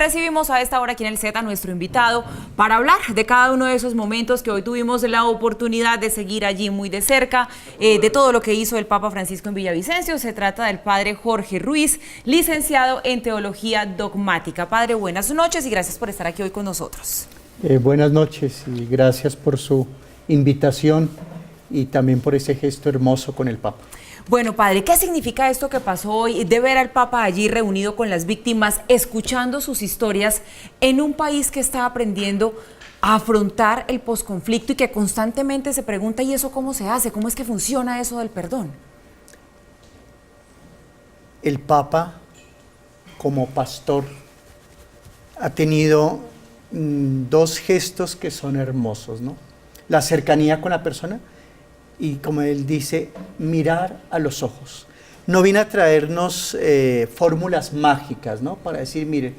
recibimos a esta hora aquí en el Z a nuestro invitado para hablar de cada uno de esos momentos que hoy tuvimos la oportunidad de seguir allí muy de cerca, de todo lo que hizo el Papa Francisco en Villavicencio. Se trata del padre Jorge Ruiz, licenciado en Teología Dogmática. Padre, buenas noches y gracias por estar aquí hoy con nosotros. Buenas noches y gracias por su invitación y también por ese gesto hermoso con el Papa. Bueno, padre, ¿qué significa esto que pasó hoy de ver al Papa allí reunido con las víctimas, escuchando sus historias en un país que está aprendiendo a afrontar el posconflicto y que constantemente se pregunta, ¿y eso cómo se hace? ¿Cómo es que funciona eso del perdón? El Papa, como pastor, ha tenido dos gestos que son hermosos, ¿no? La cercanía con la persona y, como él dice, mirar a los ojos. No viene a traernos fórmulas mágicas, ¿no? Para decir, miren,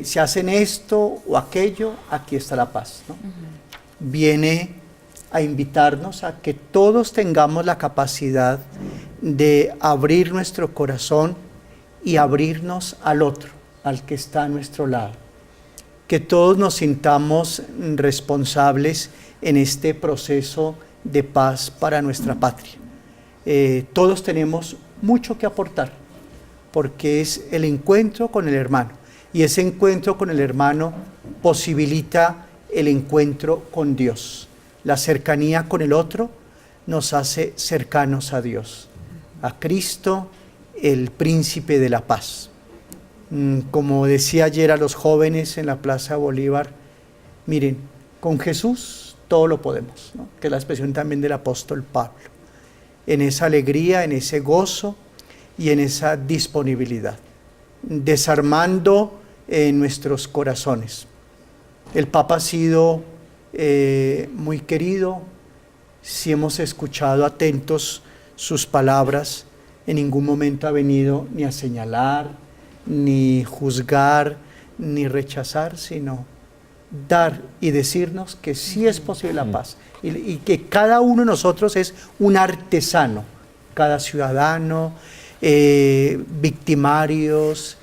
si hacen esto o aquello, aquí está la paz, ¿no? Viene a invitarnos a que todos tengamos la capacidad de abrir nuestro corazón y abrirnos al otro, al que está a nuestro lado. Que todos nos sintamos responsables en este proceso de paz para nuestra patria. Todos tenemos mucho que aportar, porque es el encuentro con el hermano, y ese encuentro con el hermano posibilita el encuentro con Dios. La cercanía con el otro nos hace cercanos a Dios, a Cristo, el príncipe de la paz. Como decía ayer a los jóvenes en la Plaza Bolívar, miren, con Jesús todo lo podemos, ¿no? Que es la expresión también del apóstol Pablo, en esa alegría, en ese gozo y en esa disponibilidad, desarmando nuestros corazones. El Papa ha sido muy querido. Si hemos escuchado atentos sus palabras, en ningún momento ha venido ni a señalar, ni juzgar, ni rechazar, sino dar y decirnos que sí es posible la paz y que cada uno de nosotros es un artesano, cada ciudadano, victimarios,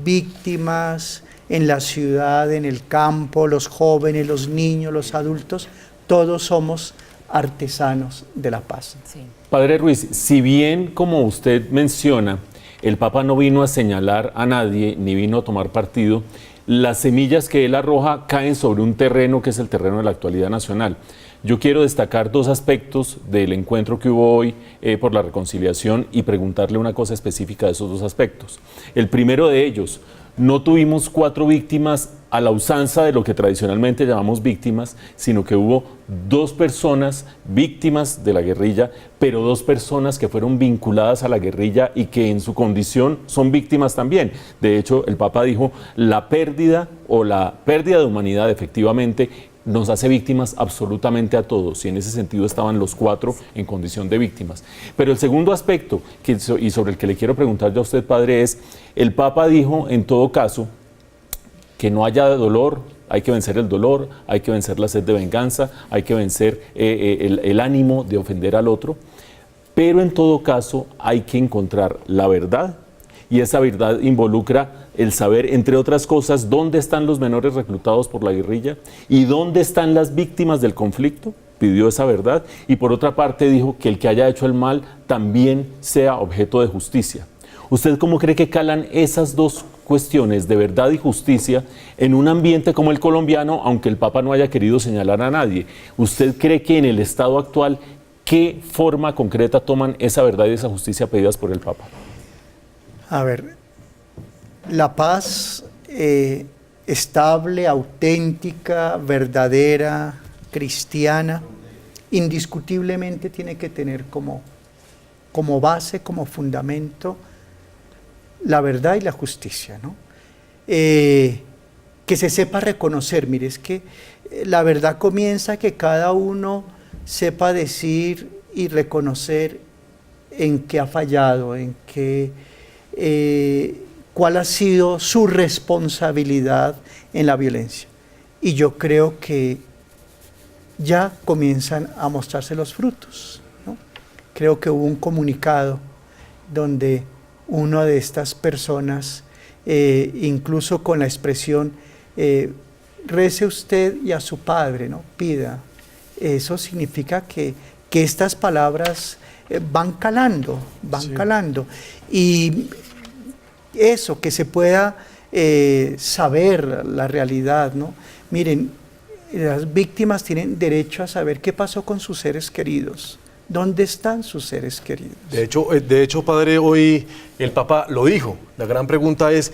víctimas en la ciudad, en el campo, los jóvenes, los niños, los adultos, todos somos artesanos de la paz. Sí. Padre Ruiz, si bien, como usted menciona, el Papa no vino a señalar a nadie, ni vino a tomar partido, las semillas que él arroja caen sobre un terreno que es el terreno de la actualidad nacional. Yo quiero destacar dos aspectos del encuentro que hubo hoy por la reconciliación y preguntarle una cosa específica de esos dos aspectos. El primero de ellos, no tuvimos 4 víctimas a la usanza de lo que tradicionalmente llamamos víctimas, sino que hubo 2 personas víctimas de la guerrilla, pero 2 personas que fueron vinculadas a la guerrilla y que en su condición son víctimas también. De hecho, el Papa dijo, la pérdida de humanidad efectivamente nos hace víctimas absolutamente a todos, y en ese sentido estaban los 4 en condición de víctimas. Pero el segundo aspecto, y sobre el que le quiero preguntar ya a usted, padre, es, el Papa dijo en todo caso que no haya dolor, hay que vencer el dolor, hay que vencer la sed de venganza, hay que vencer el ánimo de ofender al otro, pero en todo caso hay que encontrar la verdad, y esa verdad involucra el saber, entre otras cosas, dónde están los menores reclutados por la guerrilla y dónde están las víctimas del conflicto. Pidió esa verdad, y por otra parte dijo que el que haya hecho el mal también sea objeto de justicia. ¿Usted cómo cree que calan esas dos cuestiones de verdad y justicia en un ambiente como el colombiano, aunque el Papa no haya querido señalar a nadie? ¿Usted cree que en el estado actual, qué forma concreta toman esa verdad y esa justicia pedidas por el Papa? A ver, la paz estable, auténtica, verdadera, cristiana, indiscutiblemente tiene que tener como base, como fundamento, la verdad y la justicia, ¿no? Que se sepa reconocer. Mire, es que la verdad comienza que cada uno sepa decir y reconocer en qué ha fallado, en qué, cuál ha sido su responsabilidad en la violencia. Y yo creo que ya comienzan a mostrarse los frutos, ¿no? Creo que hubo un comunicado donde una de estas personas incluso con la expresión, rece usted y a su Padre, ¿no? Pida. Eso significa que estas palabras van calando, calando. Y eso, que se pueda saber la realidad, ¿no? Miren, las víctimas tienen derecho a saber qué pasó con sus seres queridos. ¿Dónde están sus seres queridos? De hecho, padre, hoy el Papa lo dijo. La gran pregunta es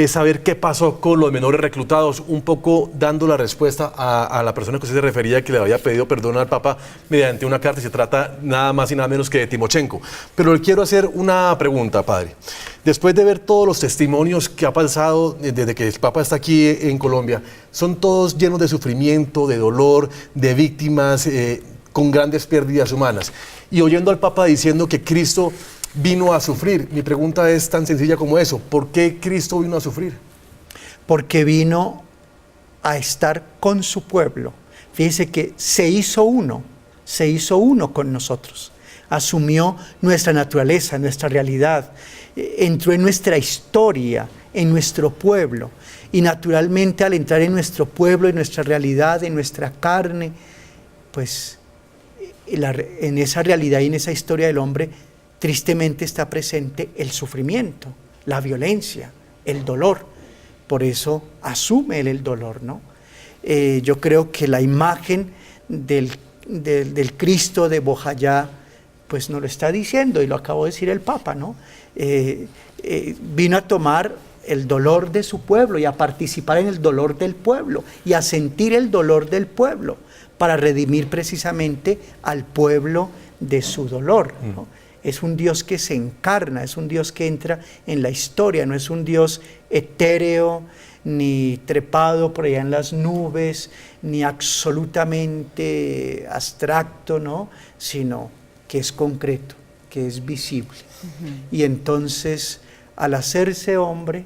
saber qué pasó con los menores reclutados, un poco dando la respuesta a la persona que usted se refería, que le había pedido perdón al Papa mediante una carta, y se trata nada más y nada menos que de Timochenko. Pero le quiero hacer una pregunta, padre. Después de ver todos los testimonios que ha pasado desde que el Papa está aquí en Colombia, son todos llenos de sufrimiento, de dolor, de víctimas, con grandes pérdidas humanas. Y oyendo al Papa diciendo que Cristo vino a sufrir, mi pregunta es tan sencilla como eso: ¿por qué Cristo vino a sufrir? Porque vino a estar con su pueblo. Fíjese que se hizo uno con nosotros, asumió nuestra naturaleza, nuestra realidad, entró en nuestra historia, en nuestro pueblo, y naturalmente al entrar en nuestro pueblo, en nuestra realidad, en nuestra carne, pues en esa realidad y en esa historia del hombre, tristemente está presente el sufrimiento, la violencia, el dolor. Por eso asume él el dolor, ¿no? Yo creo que la imagen del Cristo de Bojayá, pues nos lo está diciendo, y lo acabó de decir el Papa, ¿no? Vino a tomar el dolor de su pueblo y a participar en el dolor del pueblo y a sentir el dolor del pueblo para redimir precisamente al pueblo de su dolor, ¿no? Es un Dios que se encarna, es un Dios que entra en la historia, no es un Dios etéreo, ni trepado por allá en las nubes, ni absolutamente abstracto, ¿no? Sino que es concreto, que es visible. Y entonces, al hacerse hombre,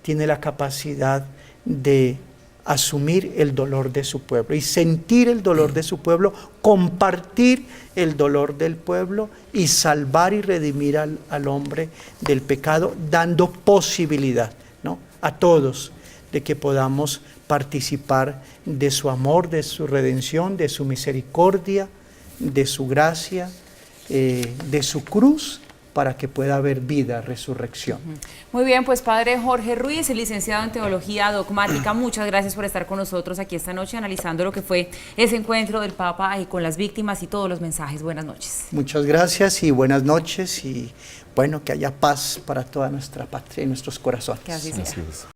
tiene la capacidad de asumir el dolor de su pueblo y sentir el dolor de su pueblo, compartir el dolor del pueblo y salvar y redimir al hombre del pecado, dando posibilidad, ¿no?, a todos de que podamos participar de su amor, de su redención, de su misericordia, de su gracia, de su cruz, para que pueda haber vida, resurrección. Muy bien, pues Padre Jorge Ruiz, licenciado en Teología Dogmática, muchas gracias por estar con nosotros aquí esta noche analizando lo que fue ese encuentro del Papa y con las víctimas y todos los mensajes. Buenas noches. Muchas gracias y buenas noches, y bueno, que haya paz para toda nuestra patria y nuestros corazones. Que así sea.